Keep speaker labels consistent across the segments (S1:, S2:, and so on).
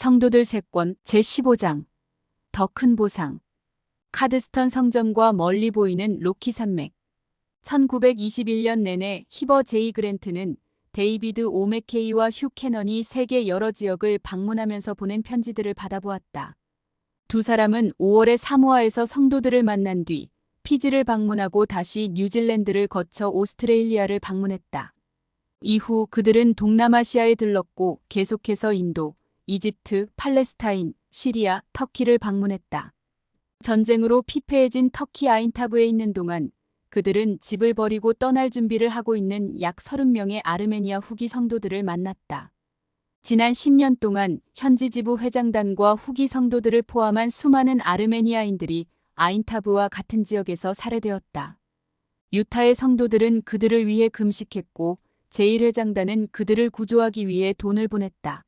S1: 성도들 세권 제15장 더 큰 보상. 카드스턴 성전과 멀리 보이는 로키 산맥. 1921년 내내 히버 제이 그랜트는 데이비드 오 맥케이와 휴 캐넌이 세계 여러 지역을 방문하면서 보낸 편지들을 받아보았다. 두 사람은 5월에 사모아에서 성도들을 만난 뒤 피지를 방문하고 다시 뉴질랜드를 거쳐 오스트레일리아를 방문했다. 이후 그들은 동남아시아에 들렀고 계속해서 인도, 이집트, 팔레스타인, 시리아, 터키를 방문했다. 전쟁으로 피폐해진 터키 아인타브에 있는 동안 그들은 집을 버리고 떠날 준비를 하고 있는 약 30명의 아르메니아 후기 성도들을 만났다. 지난 10년 동안 현지 지부 회장단과 후기 성도들을 포함한 수많은 아르메니아인들이 아인타브와 같은 지역에서 살해되었다. 유타의 성도들은 그들을 위해 금식했고 제1회장단은 그들을 구조하기 위해 돈을 보냈다.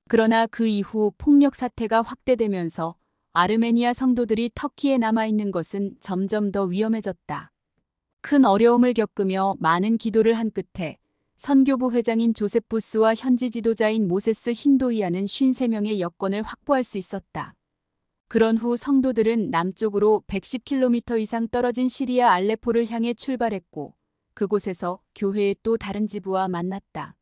S1: 그러나 그 이후 폭력 사태가 확대되면서 아르메니아 성도들이 터키에 남아있는 것은 점점 더 위험해졌다. 큰 어려움을 겪으며 많은 기도를 한 끝에 선교부 회장인 조셉 부스와 현지 지도자인 모세스 힌도이아는 53명의 여권을 확보할 수 있었다. 그런 후 성도들은 남쪽으로 110km 이상 떨어진 시리아 알레포를 향해 출발했고 그곳에서 교회의 또 다른 지부와 만났다.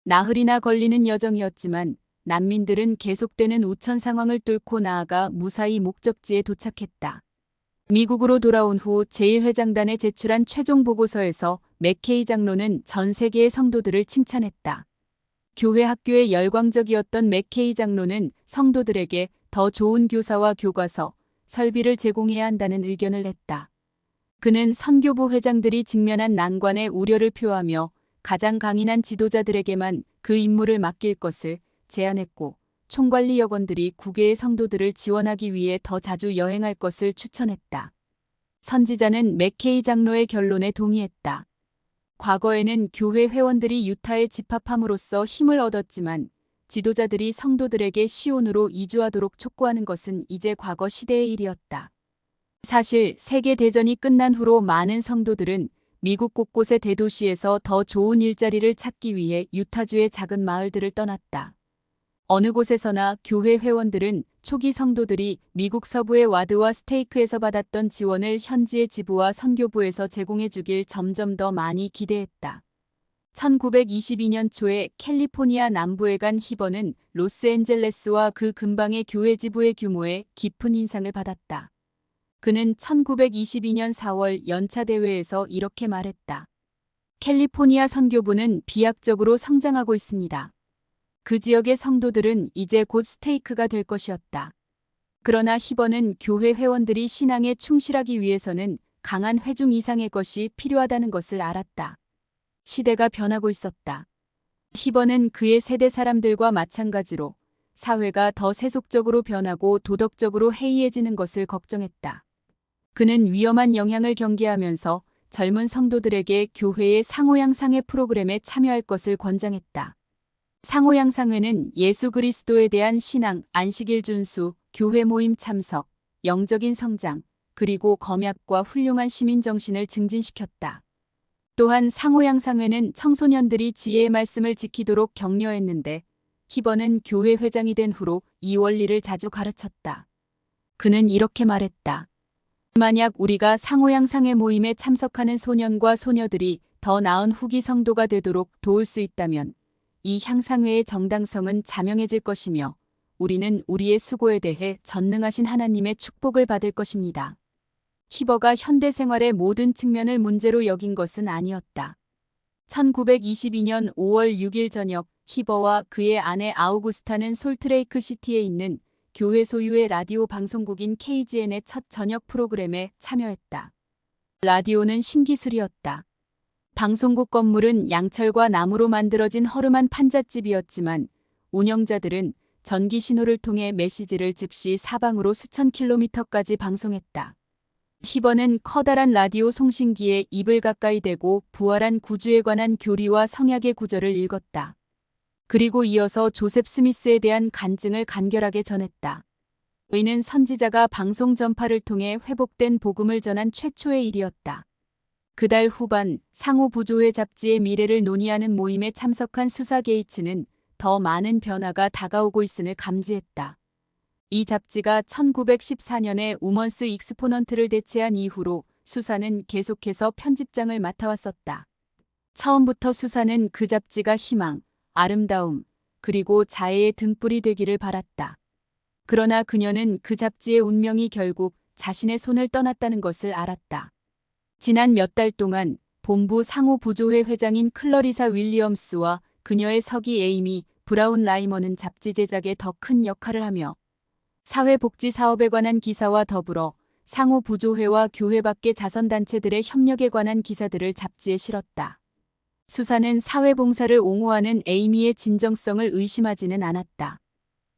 S1: 나흘이나 걸리는 여정이었지만 난민들은 계속되는 우천 상황을 뚫고 나아가 무사히 목적지에 도착했다. 미국으로 돌아온 후 제1회장단에 제출한 최종 보고서에서 맥케이 장로는 전 세계의 성도들을 칭찬했다. 교회 학교에 열광적이었던 맥케이 장로는 성도들에게 더 좋은 교사와 교과서, 설비를 제공해야 한다는 의견을 냈다. 그는 선교부 회장들이 직면한 난관에 우려를 표하며 가장 강인한 지도자들에게만 그 임무를 맡길 것을 제안했고 총관리 여건들이 국외의 성도들을 지원하기 위해 더 자주 여행할 것을 추천했다. 선지자는 맥케이 장로의 결론에 동의했다. 과거에는 교회 회원들이 유타에 집합함으로써 힘을 얻었지만 지도자들이 성도들에게 시온으로 이주하도록 촉구하는 것은 이제 과거 시대의 일이었다. 사실 세계대전이 끝난 후로 많은 성도들은 미국 곳곳의 대도시에서 더 좋은 일자리를 찾기 위해 유타주의 작은 마을들을 떠났다. 어느 곳에서나 교회 회원들은 초기 성도들이 미국 서부의 와드와 스테이크에서 받았던 지원을 현지의 지부와 선교부에서 제공해 주길 점점 더 많이 기대했다. 1922년 초에 캘리포니아 남부에 간 히버는 로스앤젤레스와 그 근방의 교회 지부의 규모에 깊은 인상을 받았다. 그는 1922년 4월 연차 대회에서 이렇게 말했다. 캘리포니아 선교부는 비약적으로 성장하고 있습니다. 그 지역의 성도들은 이제 곧 스테이크가 될 것이었다. 그러나 히버는 교회 회원들이 신앙에 충실하기 위해서는 강한 회중 이상의 것이 필요하다는 것을 알았다. 시대가 변하고 있었다. 히버는 그의 세대 사람들과 마찬가지로 사회가 더 세속적으로 변하고 도덕적으로 해이해지는 것을 걱정했다. 그는 위험한 영향을 경계하면서 젊은 성도들에게 교회의 상호양상회 프로그램에 참여할 것을 권장했다. 상호양상회는 예수 그리스도에 대한 신앙, 안식일 준수, 교회 모임 참석, 영적인 성장, 그리고 검약과 훌륭한 시민 정신을 증진시켰다. 또한 상호양상회는 청소년들이 지혜의 말씀을 지키도록 격려했는데 히버는 교회 회장이 된 후로 이 원리를 자주 가르쳤다. 그는 이렇게 말했다. 만약 우리가 상호양상회 모임에 참석하는 소년과 소녀들이 더 나은 후기 성도가 되도록 도울 수 있다면 이 향상회의 정당성은 자명해질 것이며 우리는 우리의 수고에 대해 전능하신 하나님의 축복을 받을 것입니다. 히버가 현대 생활의 모든 측면을 문제로 여긴 것은 아니었다. 1922년 5월 6일 저녁 히버와 그의 아내 아우구스타는 솔트레이크 시티에 있는 교회 소유의 라디오 방송국인 KGN의 첫 저녁 프로그램에 참여했다. 라디오는 신기술이었다. 방송국 건물은 양철과 나무로 만들어진 허름한 판잣집이었지만 운영자들은 전기 신호를 통해 메시지를 즉시 사방으로 수천 킬로미터까지 방송했다. 히버는 커다란 라디오 송신기에 입을 가까이 대고 부활한 구주에 관한 교리와 성약의 구절을 읽었다. 그리고 이어서 조셉 스미스에 대한 간증을 간결하게 전했다. 이는 선지자가 방송 전파를 통해 회복된 복음을 전한 최초의 일이었다. 그달 후반 상호 부조회 잡지의 미래를 논의하는 모임에 참석한 수사 게이츠는 더 많은 변화가 다가오고 있음을 감지했다. 이 잡지가 1914년에 우먼스 익스포넌트를 대체한 이후로 수사는 계속해서 편집장을 맡아왔었다. 처음부터 수사는 그 잡지가 희망, 아름다움, 그리고 자애의 등불이 되기를 바랐다. 그러나 그녀는 그 잡지의 운명이 결국 자신의 손을 떠났다는 것을 알았다. 지난 몇 달 동안 본부 상호부조회 회장인 클러리사 윌리엄스와 그녀의 서기 에이미 브라운 라이먼은 잡지 제작에 더 큰 역할을 하며 사회복지 사업에 관한 기사와 더불어 상호부조회와 교회 밖의 자선단체들의 협력에 관한 기사들을 잡지에 실었다. 수사는 사회봉사를 옹호하는 에이미의 진정성을 의심하지는 않았다.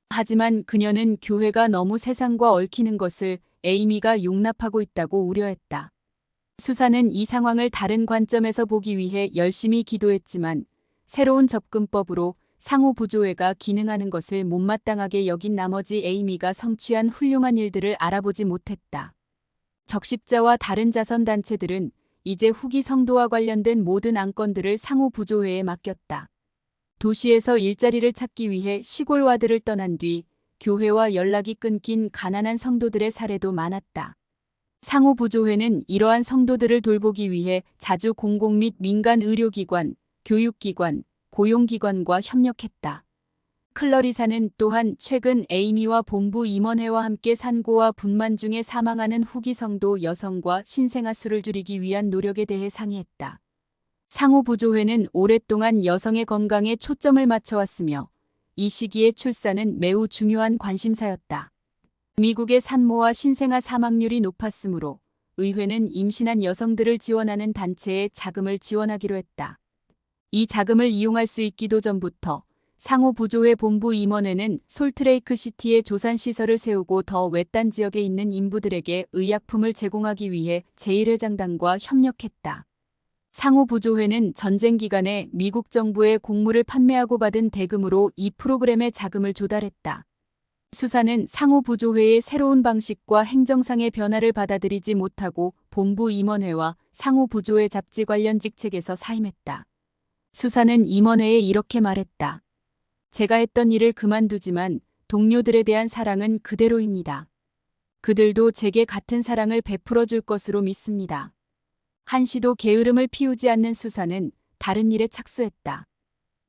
S1: 하지만 그녀는 교회가 너무 세상과 얽히는 것을 에이미가 용납하고 있다고 우려했다. 수사는 이 상황을 다른 관점에서 보기 위해 열심히 기도했지만 새로운 접근법으로 상호부조회가 기능하는 것을 못마땅하게 여긴 나머지 에이미가 성취한 훌륭한 일들을 알아보지 못했다. 적십자와 다른 자선단체들은 이제 후기 성도와 관련된 모든 안건들을 상호부조회에 맡겼다. 도시에서 일자리를 찾기 위해 시골와들을 떠난 뒤 교회와 연락이 끊긴 가난한 성도들의 사례도 많았다. 상호부조회는 이러한 성도들을 돌보기 위해 자주 공공 및 민간 의료기관, 교육기관, 고용기관과 협력했다. 클러리사는 또한 최근 에이미와 본부 임원회와 함께 산고와 분만 중에 사망하는 후기 성도 여성과 신생아 수를 줄이기 위한 노력에 대해 상의했다. 상호부조회는 오랫동안 여성의 건강에 초점을 맞춰왔으며 이 시기의 출산은 매우 중요한 관심사였다. 미국의 산모와 신생아 사망률이 높았으므로 의회는 임신한 여성들을 지원하는 단체에 자금을 지원하기로 했다. 이 자금을 이용할 수 있기도 전부터 상호부조회 본부 임원회는 솔트레이크 시티에 조산시설을 세우고 더 외딴 지역에 있는 인부들에게 의약품을 제공하기 위해 제1회장단과 협력했다. 상호부조회는 전쟁 기간에 미국 정부의 곡물을 판매하고 받은 대금으로 이 프로그램에 자금을 조달했다. 수사는 상호부조회의 새로운 방식과 행정상의 변화를 받아들이지 못하고 본부 임원회와 상호부조회 잡지 관련 직책에서 사임했다. 수사는 임원회에 이렇게 말했다. 제가 했던 일을 그만두지만 동료들에 대한 사랑은 그대로입니다. 그들도 제게 같은 사랑을 베풀어 줄 것으로 믿습니다. 한시도 게으름을 피우지 않는 수사는 다른 일에 착수했다.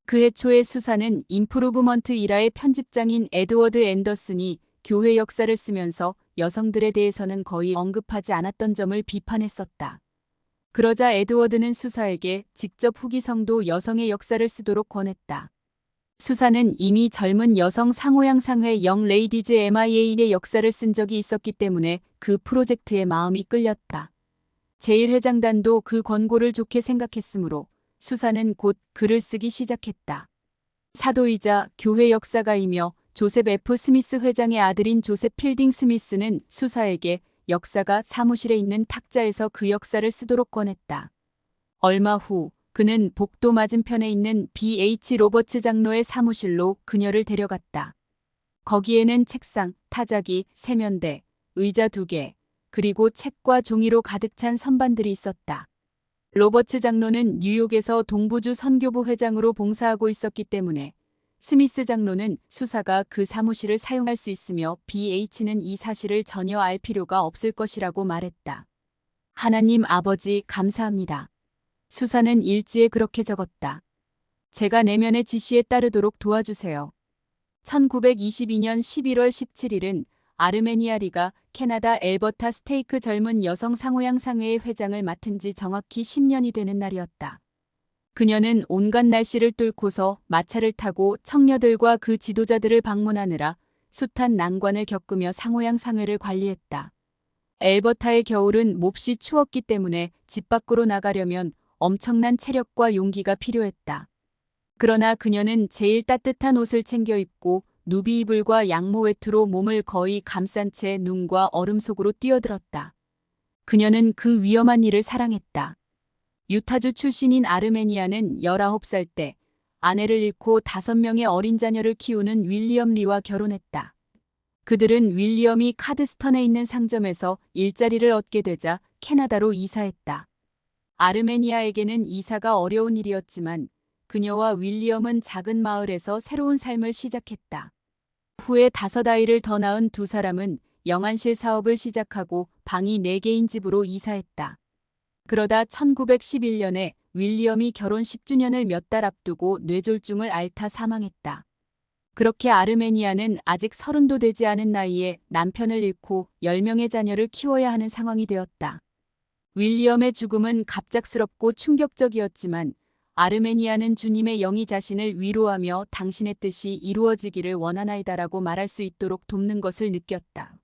S1: 그해 초에 수사는 임프루브먼트 일화의 편집장인 에드워드 앤더슨이 교회 역사를 쓰면서 여성들에 대해서는 거의 언급하지 않았던 점을 비판했었다. 그러자 에드워드는 수사에게 직접 후기 성도 여성의 역사를 쓰도록 권했다. 수사는 이미 젊은 여성 상호양상회 영 레이디즈 MIA의 역사를 쓴 적이 있었기 때문에 그 프로젝트에 마음이 끌렸다. 제1회장단도 그 권고를 좋게 생각했으므로 수사는 곧 글을 쓰기 시작했다. 사도이자 교회 역사가이며 조셉 F. 스미스 회장의 아들인 조셉 필딩 스미스는 수사에게 역사가 사무실에 있는 탁자에서 그 역사를 쓰도록 권했다. 얼마 후 그는 복도 맞은편에 있는 B.H. 로버츠 장로의 사무실로 그녀를 데려갔다. 거기에는 책상, 타자기, 세면대, 의자 2개, 그리고 책과 종이로 가득 찬 선반들이 있었다. 로버츠 장로는 뉴욕에서 동부주 선교부 회장으로 봉사하고 있었기 때문에 스미스 장로는 수사가 그 사무실을 사용할 수 있으며 B.H는 이 사실을 전혀 알 필요가 없을 것이라고 말했다. 하나님 아버지 감사합니다. 수사는 일지에 그렇게 적었다. 제가 내면의 지시에 따르도록 도와주세요. 1922년 11월 17일은 아르메니아리가 캐나다 엘버타 스테이크 젊은 여성 상호양상회의 회장을 맡은 지 정확히 10년이 되는 날이었다. 그녀는 온갖 날씨를 뚫고서 마차를 타고 청녀들과 그 지도자들을 방문하느라 숱한 난관을 겪으며 상호양상회를 관리했다. 엘버타의 겨울은 몹시 추웠기 때문에 집 밖으로 나가려면 엄청난 체력과 용기가 필요했다. 그러나 그녀는 제일 따뜻한 옷을 챙겨 입고 누비이불과 양모 외투로 몸을 거의 감싼 채 눈과 얼음 속으로 뛰어들었다. 그녀는 그 위험한 일을 사랑했다. 유타주 출신인 아르메니아는 19살 때 아내를 잃고 5명의 어린 자녀를 키우는 윌리엄 리와 결혼했다. 그들은 윌리엄이 카드스턴에 있는 상점에서 일자리를 얻게 되자 캐나다로 이사했다. 아르메니아에게는 이사가 어려운 일이었지만 그녀와 윌리엄은 작은 마을에서 새로운 삶을 시작했다. 후에 5아이를 더 낳은 두 사람은 영안실 사업을 시작하고 방이 4개인 집으로 이사했다. 그러다 1911년에 윌리엄이 결혼 10주년을 몇 달 앞두고 뇌졸중을 앓다 사망했다. 그렇게 아르메니아는 아직 30도 되지 않은 나이에 남편을 잃고 10명의 자녀를 키워야 하는 상황이 되었다. 윌리엄의 죽음은 갑작스럽고 충격적이었지만 아르메니아는 주님의 영이 자신을 위로하며 당신의 뜻이 이루어지기를 원하나이다라고 말할 수 있도록 돕는 것을 느꼈다.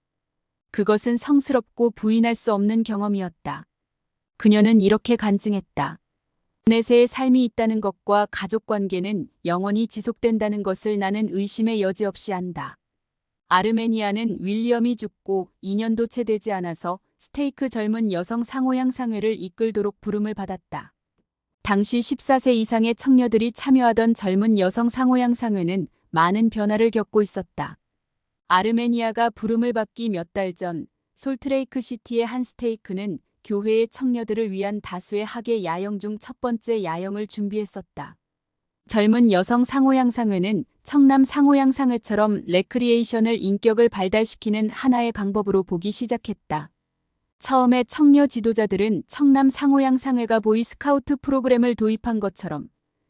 S1: 그것은 성스럽고 부인할 수 없는 경험이었다. 그녀는 이렇게 간증했다. 내세의 삶이 있다는 것과 가족관계는 영원히 지속된다는 것을 나는 의심의 여지 없이 안다. 아르메니아는 윌리엄이 죽고 2년도 채 되지 않아서 스테이크 젊은 여성 상호양상회를 이끌도록 부름을 받았다. 당시 14세 이상의 청녀들이 참여하던 젊은 여성 상호양상회는 많은 변화를 겪고 있었다. 아르메니아가 부름을 받기 몇 달 전 솔트레이크 시티의 한 스테이크는 교회의 청녀들을 위한 다수의 학예 야영 중 첫 번째 야영을 준비했었다. 젊은 여성 상호양상회는 청남 상호양상회처럼 레크리에이션을 인격을 발달시키는 하나의 방법으로 보기 시작했다. 처음에 청녀 지도자들은 청남 상호양상회가 보이스카우트 프로그램을 도입한 것처럼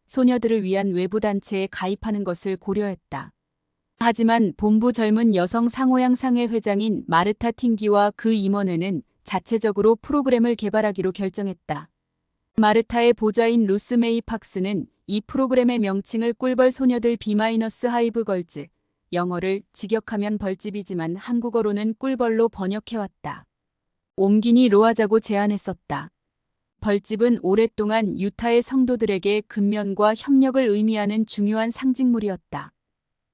S1: 소녀들을 위한 외부 단체에 가입하는 것을 고려했다. 하지만 본부 젊은 여성 상호양상회 회장인 마르타 팅기와 그 임원회는 자체적으로 프로그램을 개발하기로 결정했다. 마르타의 보좌인 루스 메이 팍스는 이 프로그램의 명칭을 꿀벌 소녀들 B-하이브 걸즈, 영어를 직역하면 벌집이지만 한국어로는 꿀벌로 번역해왔다. 옴기니 로하자고 제안했었다. 벌집은 오랫동안 유타의 성도들에게 근면과 협력을 의미하는 중요한 상징물이었다.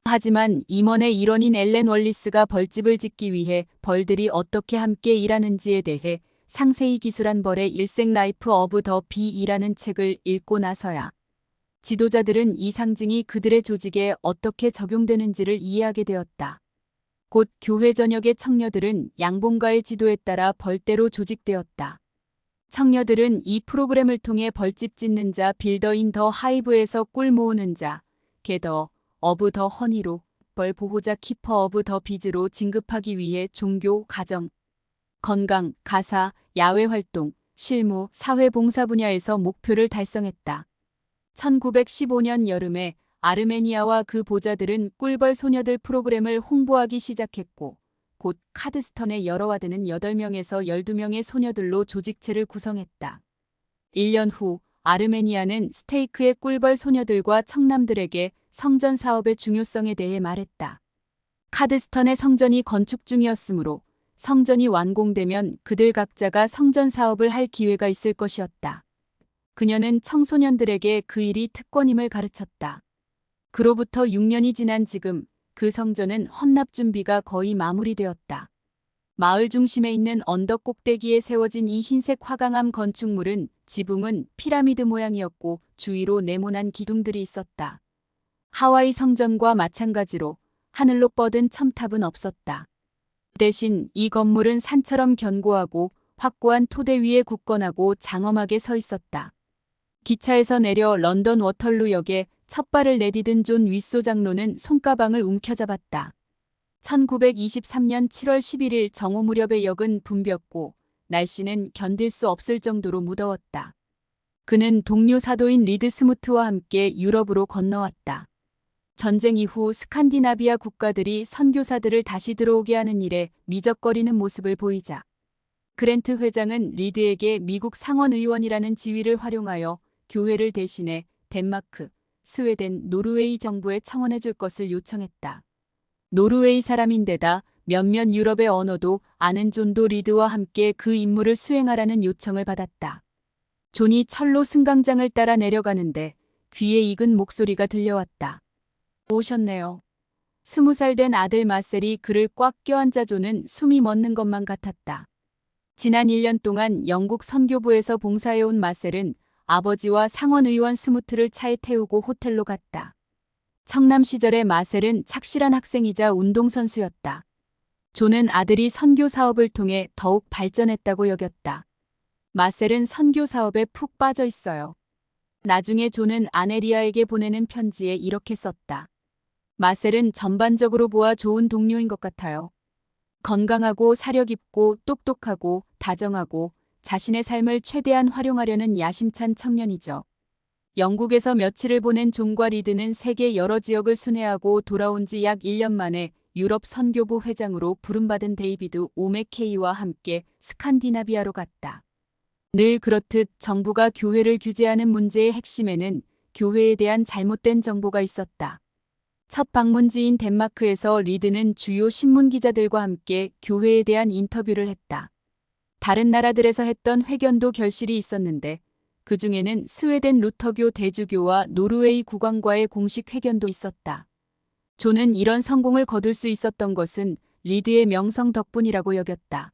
S1: 하지만 임원의 일원인 엘렌 월리스가 벌집을 짓기 위해 벌들이 어떻게 함께 일하는지에 대해 상세히 기술한 벌의 일생 라이프 어브 더 비이라는 책을 읽고 나서야 지도자들은 이 상징이 그들의 조직에 어떻게 적용되는지를 이해하게 되었다. 곧 교회 전역의 청녀들은 양봉가의 지도에 따라 벌떼로 조직되었다. 청녀들은 이 프로그램을 통해 벌집 짓는 자 빌더 인 더 하이브에서 꿀 모으는 자 게더 어브 더 허니로 벌 보호자 키퍼 어브 더 비즈로 진급하기 위해 종교, 가정, 건강, 가사, 야외 활동, 실무, 사회 봉사 분야에서 목표를 달성했다. 1915년 여름에 아르메니아와 그 보자들은 꿀벌 소녀들 프로그램을 홍보하기 시작했고 곧 카드스턴의 여러 와드는 8명에서 12명의 소녀들로 조직체를 구성했다. 1년 후 아르메니아는 스테이크의 꿀벌 소녀들과 청남들에게 성전 사업의 중요성에 대해 말했다. 카드스턴의 성전이 건축 중이었으므로 성전이 완공되면 그들 각자가 성전 사업을 할 기회가 있을 것이었다. 그녀는 청소년들에게 그 일이 특권임을 가르쳤다. 그로부터 6년이 지난 지금 그 성전은 헌납 준비가 거의 마무리되었다. 마을 중심에 있는 언덕 꼭대기에 세워진 이 흰색 화강암 건축물은 지붕은 피라미드 모양이었고 주위로 네모난 기둥들이 있었다. 하와이 성전과 마찬가지로 하늘로 뻗은 첨탑은 없었다. 대신 이 건물은 산처럼 견고하고 확고한 토대 위에 굳건하고 장엄하게 서 있었다. 기차에서 내려 런던 워털루역에 첫 발을 내디딘 존 윗소 장로는 손가방을 움켜잡았다. 1923년 7월 11일 정오 무렵의 역은 붐볐고 날씨는 견딜 수 없을 정도로 무더웠다. 그는 동료 사도인 리드 스무트와 함께 유럽으로 건너왔다. 전쟁 이후 스칸디나비아 국가들이 선교사들을 다시 들어오게 하는 일에 미적거리는 모습을 보이자 그랜트 회장은 리드에게 미국 상원의원이라는 지위를 활용하여 교회를 대신해 덴마크, 스웨덴, 노르웨이 정부에 청원해 줄 것을 요청했다. 노르웨이 사람인데다 몇몇 유럽의 언어도 아는 존도 리드와 함께 그 임무를 수행하라는 요청을 받았다. 존이 철로 승강장을 따라 내려가는데 귀에 익은 목소리가 들려왔다. 오셨네요. 20살 된 아들 마셀이 그를 꽉 껴안자 존은 숨이 멎는 것만 같았다. 지난 1년 동안 영국 선교부에서 봉사해온 마셀은 아버지와 상원의원 스무트를 차에 태우고 호텔로 갔다. 청남 시절의 마셀은 착실한 학생이자 운동선수였다. 존은 아들이 선교 사업을 통해 더욱 발전했다고 여겼다. 마셀은 선교 사업에 푹 빠져 있어요. 나중에 존은 아네리아에게 보내는 편지에 이렇게 썼다. 마셀은 전반적으로 보아 좋은 동료인 것 같아요. 건강하고 사력 있고 똑똑하고 다정하고 자신의 삶을 최대한 활용하려는 야심찬 청년이죠. 영국에서 며칠을 보낸 존과 리드는 세계 여러 지역을 순회하고 돌아온 지 약 1년 만에 유럽 선교부 회장으로 부름받은 데이비드 오메케이와 함께 스칸디나비아로 갔다. 늘 그렇듯 정부가 교회를 규제하는 문제의 핵심에는 교회에 대한 잘못된 정보가 있었다. 첫 방문지인 덴마크에서 리드는 주요 신문 기자들과 함께 교회에 대한 인터뷰를 했다. 다른 나라들에서 했던 회견도 결실이 있었는데 그 중에는 스웨덴 루터교 대주교와 노르웨이 국왕과의 공식 회견도 있었다. 존은 이런 성공을 거둘 수 있었던 것은 리드의 명성 덕분이라고 여겼다.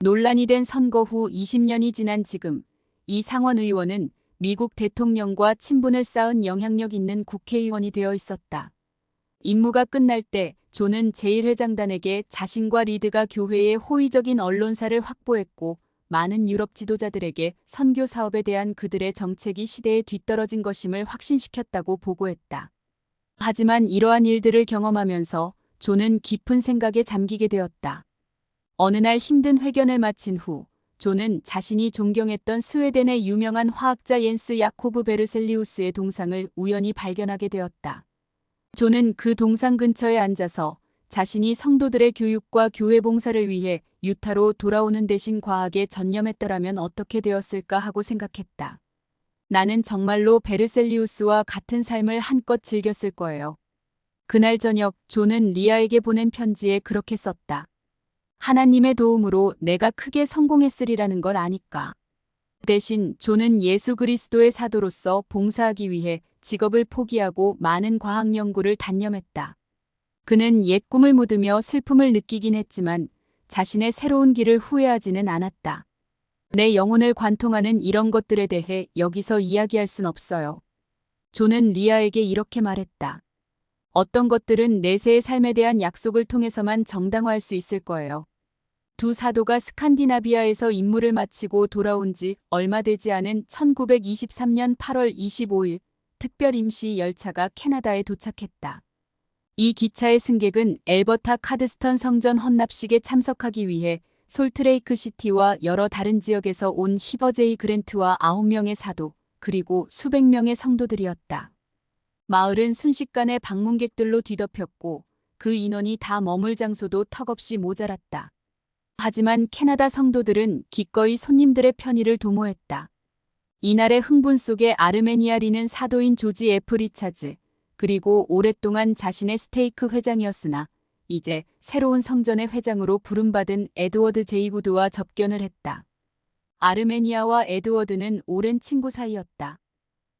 S1: 논란이 된 선거 후 20년이 지난 지금 이 상원 의원은 미국 대통령과 친분을 쌓은 영향력 있는 국회의원이 되어 있었다. 임무가 끝날 때 존은 제1회장단에게 자신과 리드가 교회의 호의적인 언론사를 확보했고 많은 유럽 지도자들에게 선교 사업에 대한 그들의 정책이 시대에 뒤떨어진 것임을 확신시켰다고 보고했다. 하지만 이러한 일들을 경험하면서 존은 깊은 생각에 잠기게 되었다. 어느 날 힘든 회견을 마친 후 존은 자신이 존경했던 스웨덴의 유명한 화학자 옌스 야코브 베르셀리우스의 동상을 우연히 발견하게 되었다. 존은 그 동상 근처에 앉아서 자신이 성도들의 교육과 교회 봉사를 위해 유타로 돌아오는 대신 과학에 전념했더라면 어떻게 되었을까 하고 생각했다. 나는 정말로 베르셀리우스와 같은 삶을 한껏 즐겼을 거예요. 그날 저녁 존은 리아에게 보낸 편지에 그렇게 썼다. 하나님의 도움으로 내가 크게 성공했으리라는 걸 아니까. 대신 존은 예수 그리스도의 사도로서 봉사하기 위해 직업을 포기하고 많은 과학 연구를 단념했다. 그는 옛 꿈을 묻으며 슬픔을 느끼긴 했지만 자신의 새로운 길을 후회하지는 않았다. 내 영혼을 관통하는 이런 것들에 대해 여기서 이야기할 순 없어요. 존은 리아에게 이렇게 말했다. 어떤 것들은 내세의 삶에 대한 약속을 통해서만 정당화할 수 있을 거예요. 두 사도가 스칸디나비아에서 임무를 마치고 돌아온 지 얼마 되지 않은 1923년 8월 25일 특별 임시 열차가 캐나다에 도착했다. 이 기차의 승객은 엘버타 카드스턴 성전 헌납식에 참석하기 위해 솔트레이크 시티와 여러 다른 지역에서 온 히버 제이 그랜트와 9명의 사도, 그리고 수백 명의 성도들이었다. 마을은 순식간에 방문객들로 뒤덮였고 그 인원이 다 머물 장소도 턱없이 모자랐다. 하지만 캐나다 성도들은 기꺼이 손님들의 편의를 도모했다. 이날의 흥분 속에 아르메니아리는 사도인 조지 F. 리차즈, 그리고 오랫동안 자신의 스테이크 회장이었으나 이제 새로운 성전의 회장으로 부름받은 에드워드 제이 구드와 접견을 했다. 아르메니아와 에드워드는 오랜 친구 사이였다.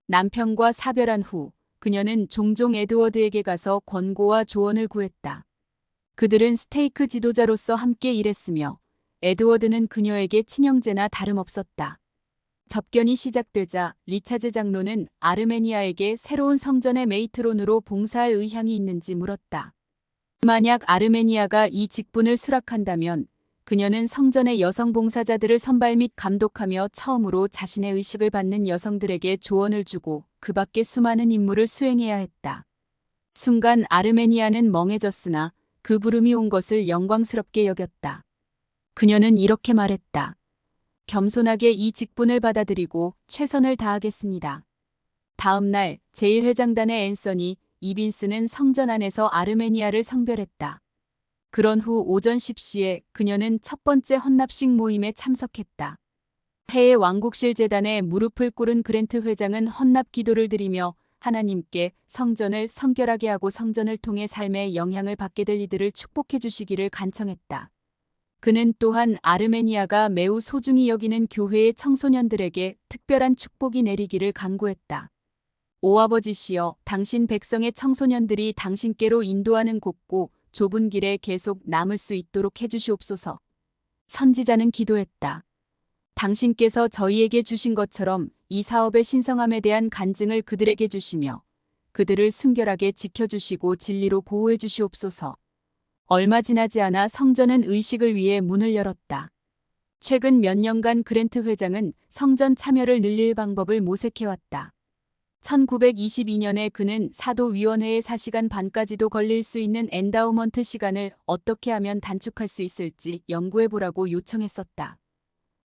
S1: 남편과 사별한 후 그녀는 종종 에드워드에게 가서 권고와 조언을 구했다. 그들은 스테이크 지도자로서 함께 일했으며 에드워드는 그녀에게 친형제나 다름없었다. 접견이 시작되자 리차즈 장로는 아르메니아에게 새로운 성전의 메이트론으로 봉사할 의향이 있는지 물었다. 만약 아르메니아가 이 직분을 수락한다면 그녀는 성전의 여성 봉사자들을 선발 및 감독하며 처음으로 자신의 의식을 받는 여성들에게 조언을 주고 그 밖의 수많은 임무를 수행해야 했다. 순간 아르메니아는 멍해졌으나 그 부름이 온 것을 영광스럽게 여겼다. 그녀는 이렇게 말했다. 겸손하게 이 직분을 받아들이고 최선을 다하겠습니다. 다음 날 제1회장단의 앤서니 이빈스는 성전 안에서 아르메니아를 성별했다. 그런 후 오전 10시에 그녀는 첫 번째 헌납식 모임에 참석했다. 해외 왕국실 재단에 무릎을 꿇은 그랜트 회장은 헌납 기도를 드리며 하나님께 성전을 성결하게 하고 성전을 통해 삶에 영향을 받게 될 이들을 축복해 주시기를 간청했다. 그는 또한 아르메니아가 매우 소중히 여기는 교회의 청소년들에게 특별한 축복이 내리기를 간구했다. 오 아버지시여, 당신 백성의 청소년들이 당신께로 인도하는 곱고 좁은 길에 계속 남을 수 있도록 해주시옵소서. 선지자는 기도했다. 당신께서 저희에게 주신 것처럼 이 사업의 신성함에 대한 간증을 그들에게 주시며 그들을 순결하게 지켜주시고 진리로 보호해 주시옵소서. 얼마 지나지 않아 성전은 의식을 위해 문을 열었다. 최근 몇 년간 그랜트 회장은 성전 참여를 늘릴 방법을 모색해왔다. 1922년에 그는 사도위원회의 4시간 반까지도 걸릴 수 있는 엔다우먼트 시간을 어떻게 하면 단축할 수 있을지 연구해보라고 요청했었다.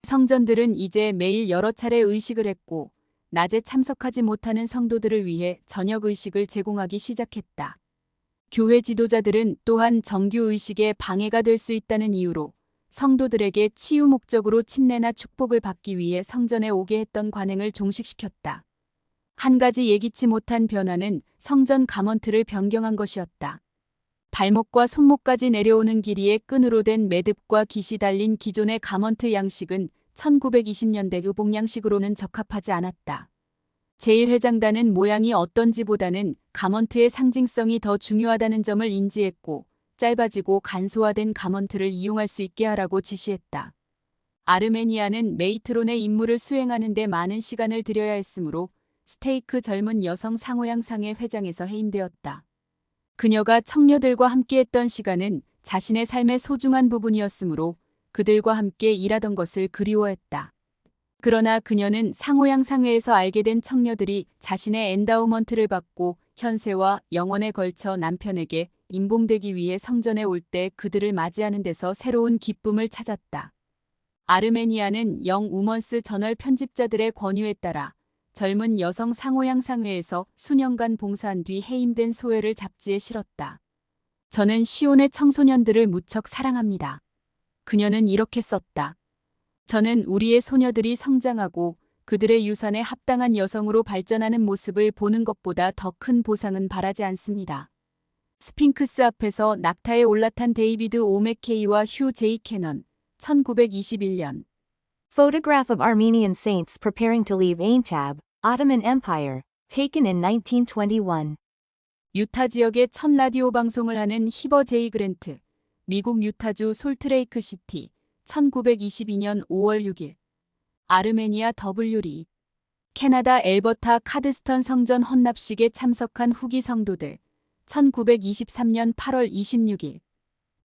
S1: 성전들은 이제 매일 여러 차례 의식을 했고 낮에 참석하지 못하는 성도들을 위해 저녁 의식을 제공하기 시작했다. 교회 지도자들은 또한 정규 의식에 방해가 될 수 있다는 이유로 성도들에게 치유 목적으로 침례나 축복을 받기 위해 성전에 오게 했던 관행을 종식시켰다. 한 가지 예기치 못한 변화는 성전 가먼트를 변경한 것이었다. 발목과 손목까지 내려오는 길이에 끈으로 된 매듭과 깃이 달린 기존의 가먼트 양식은 1920년대 의복 양식으로는 적합하지 않았다. 제1회장단은 모양이 어떤지보다는 가먼트의 상징성이 더 중요하다는 점을 인지했고 짧아지고 간소화된 가먼트를 이용할 수 있게 하라고 지시했다. 아르메니아는 메이트론의 임무를 수행하는 데 많은 시간을 들여야 했으므로 스테이크 젊은 여성 상호양상의 회장에서 해임되었다. 그녀가 청녀들과 함께했던 시간은 자신의 삶의 소중한 부분이었으므로 그들과 함께 일하던 것을 그리워했다. 그러나 그녀는 상호양상회에서 알게 된 청녀들이 자신의 엔다우먼트를 받고 현세와 영원에 걸쳐 남편에게 임봉되기 위해 성전에 올 때 그들을 맞이하는 데서 새로운 기쁨을 찾았다. 아르메니아는 영 우먼스 저널 편집자들의 권유에 따라 젊은 여성 상호양상회에서 수년간 봉사한 뒤 해임된 소회를 잡지에 실었다. 저는 시온의 청소년들을 무척 사랑합니다. 그녀는 이렇게 썼다. 저는 우리의 소녀들이 성장하고 그들의 유산에 합당한 여성으로 발전하는 모습을 보는 것보다 더 큰 보상은 바라지 않습니다. 스핑크스 앞에서 낙타에 올라탄 데이비드 오 맥케이와 휴 제이 캐넌, 1921년.
S2: Photograph of Armenian saints preparing to leave Aintab, Ottoman Empire, taken in 1921.
S1: 유타 지역의 첫 라디오 방송을 하는 히버 제이 그랜트, 미국 유타주 솔트레이크 시티, 1922년 5월 6일. 아르메니아 W.리. 캐나다 엘버타 카드스턴 성전 헌납식에 참석한 후기 성도들, 1923년 8월 26일.